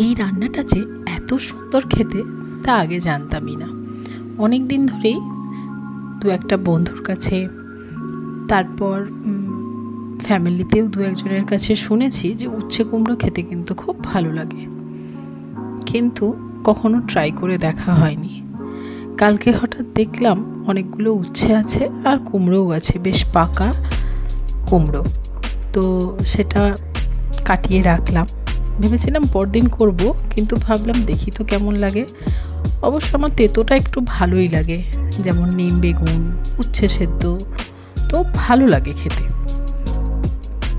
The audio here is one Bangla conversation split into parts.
এই রান্নাটা যে এত সুন্দর খেতে তা আগে জানতামই না। অনেক দিন ধরেই দু একটা বন্ধুর কাছে, তারপর ফ্যামিলিতেও দু একজনের কাছে শুনেছি যে উচ্ছে কুমড়ো খেতে কিন্তু খুব ভালো লাগে, কিন্তু কখনো ট্রাই করে দেখা হয়নি। কালকে হঠাৎ দেখলাম অনেকগুলো উচ্ছে আছে আর কুমড়োও আছে, বেশ পাকা কুমড়ো। তো সেটা কাটিয়ে রাখলাম, ভেবেছিলাম পরদিন করব, কিন্তু ভাবলাম দেখি তো কেমন লাগে। অবশ্য আমার তেঁতোটা একটু ভালোই লাগে, যেমন নিম বেগুন, উচ্ছে সেদ্ধ, তো ভালো লাগে খেতে।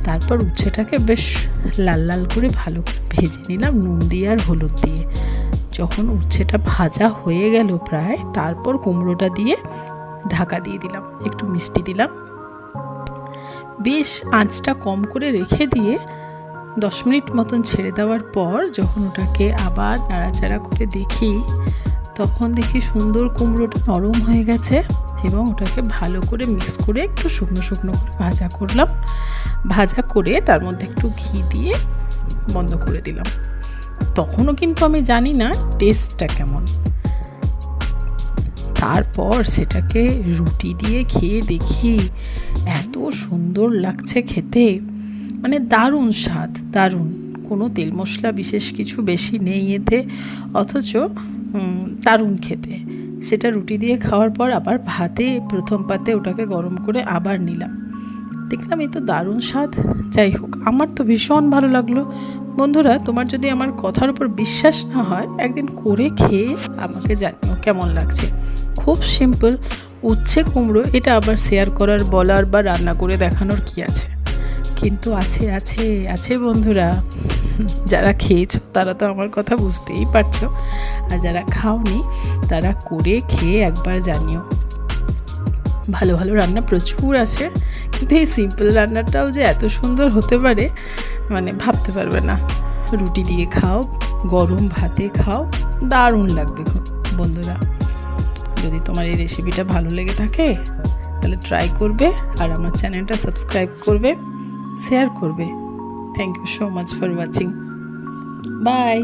তারপর উচ্ছেটাকে বেশ লাল লাল করে ভালো করে ভেজে নিলাম নুন দিয়ে আর হলুদ দিয়ে। যখন উচ্ছেটা ভাজা হয়ে গেল প্রায়, তারপর কুমড়োটা দিয়ে ঢাকা দিয়ে দিলাম, একটু মিষ্টি দিলাম, বেশ আঁচটা কম করে রেখে দিয়ে 10 মিনিট মতন ছেড়ে দেওয়ার পর যখন ওটাকে আবার নাড়াচাড়া করে দেখি, তখন দেখি সুন্দর কুমড়োটা নরম হয়ে গেছে এবং ওটাকে ভালো করে মিক্স করে একটু শুকনো শুকনো করে ভাজা করলাম। ভাজা করে তার মধ্যে একটু ঘি দিয়ে বন্ধ করে দিলাম। তখনও কিন্তু আমি জানি না টেস্টটা কেমন। তারপর সেটাকে রুটি দিয়ে খেয়ে দেখি এত সুন্দর লাগছে খেতে, মানে দারুণ স্বাদ, দারুণ। কোনো তেল মশলা বিশেষ কিছু বেশি নেই এতে, অথচ দারুণ খেতে। সেটা রুটি দিয়ে খাওয়ার পর আবার ভাতে, প্রথম পাতে ওটাকে গরম করে আবার নিলাম, দেখলাম এই তো দারুণ স্বাদ। যাই হোক, আমার তো ভীষণ ভালো লাগলো। বন্ধুরা, তোমার যদি আমার কথার উপর বিশ্বাস না হয়, একদিন করে খেয়ে আমাকে জানিও কেমন লাগছে। খুব সিম্পল উচ্ছে কুমড়ো, এটা আবার শেয়ার করার, বলার বা রান্না করে দেখানোর কি আছে, কিন্তু আছে আছে আছে বন্ধুরা। যারা খেয়েছো তারা তো আমার কথা বুঝতেই পারছো, আর যারা খাওনি তারা করে খেয়ে একবার জানিও। ভালো ভালো রান্না প্রচুর আছে, কিন্তু এই সিম্পল রান্নাটাও যে এত সুন্দর হতে পারে মানে ভাবতে পারবে না। রুটি দিয়ে খাও, গরম ভাতে খাও, দারুণ লাগবে বন্ধুরা। যদি তোমার এই রেসিপিটা ভালো লেগে থাকে তাহলে ট্রাই করবে, আর আমার চ্যানেলটা সাবস্ক্রাইব করবে, শেয়ার করবে। Thank you so much for watching. By.